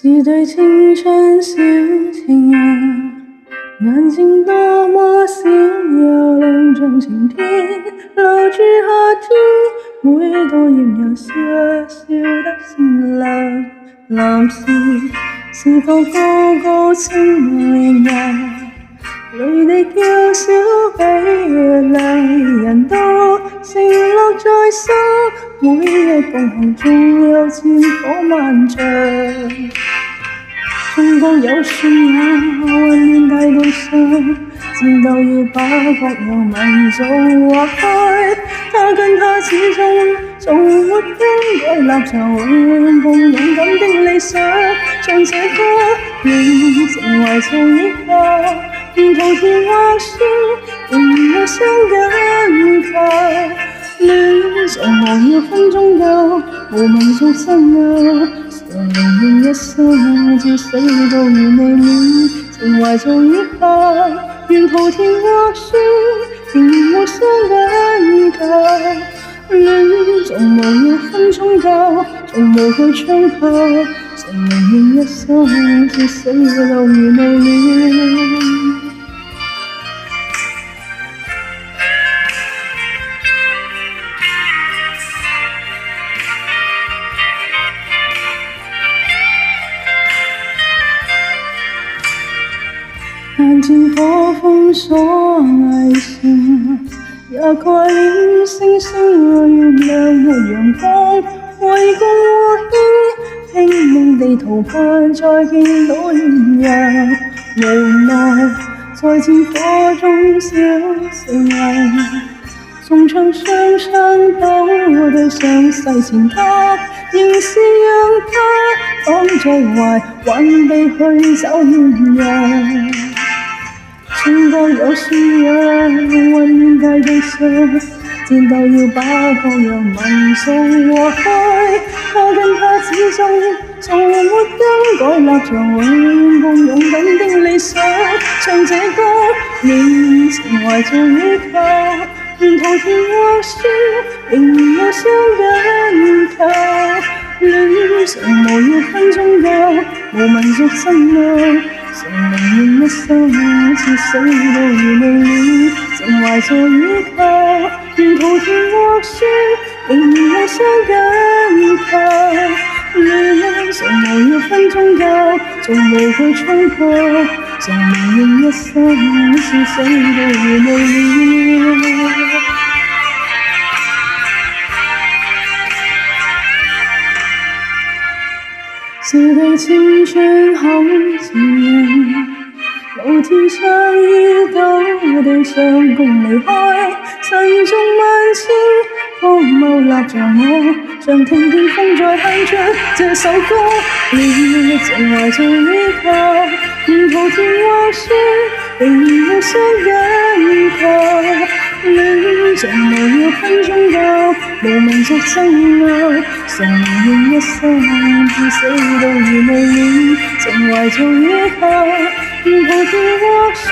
是對青春小情人，眼睛多麼閃耀亮像晴天，留住夏天每朵葉有笑笑的善良。男士是否高高清麗呀？淚滴嬌小比月亮，人都承諾在心，每日共行縱有戰火漫長。中國有樹呀，溫暖大地上，戰鬥要把國有民族劃開。他跟他始終從沒更改立場，永遠共勇敢的理想。唱這歌，令情懷做依靠，沿途田或樹，仍互相緊靠。戀像無要分鐘夠，無民族爭拗，常寧願一生至死都與你戀，情懷做依靠，沿途田或樹，仍互相緊靠。戀像無要分鐘夠，從無懼槍炮，常寧願一生至死都與你戀。眼見火風所危險，也掛念星星和月亮和陽光，為共和牽，拼命地逃盼再見到豔陽。無奈在戰火中小情人，縱唱雙雙都對上世前他，仍是讓他躺在懷，還被去找豔陽。中國有樹呀，溫暖大地上，戰鬥要把國有民族劃開。他跟他始終從沒更改立場，永遠共勇敢的理想。唱這歌，令情懷做依靠，沿途田或樹，仍互相緊靠。戀像無要分鐘夠，無民族爭拗，常寧願一生至死都與你戀，情懷做依靠，沿途田或樹，仍互相緊靠。戀像無要分鐘夠，從無懼衝破，常寧願一生至死都與你戀。是對青春好情人，老天相依到地上共離開，沉重萬千荒謬立着我，像聽見風在哼着這首歌。戀情懷做依靠，沿途田或樹，仍互相緊靠。戀像無要分鐘夠，無民族爭拗，常寧願一生至死都與你戀，情懷做依靠，沿途田或樹，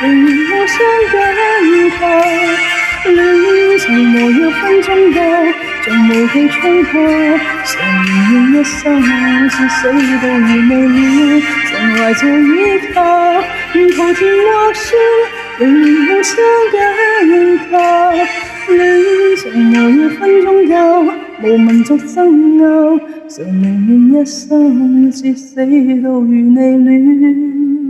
仍互相緊靠。戀像無要分鐘夠，從無懼衝破，常寧願一生至死都與你戀，情懷做依靠，沿途田或樹，仍互相緊靠。戀像無要分鐘夠，無民族爭拗，常寧願一生至死都與你戀。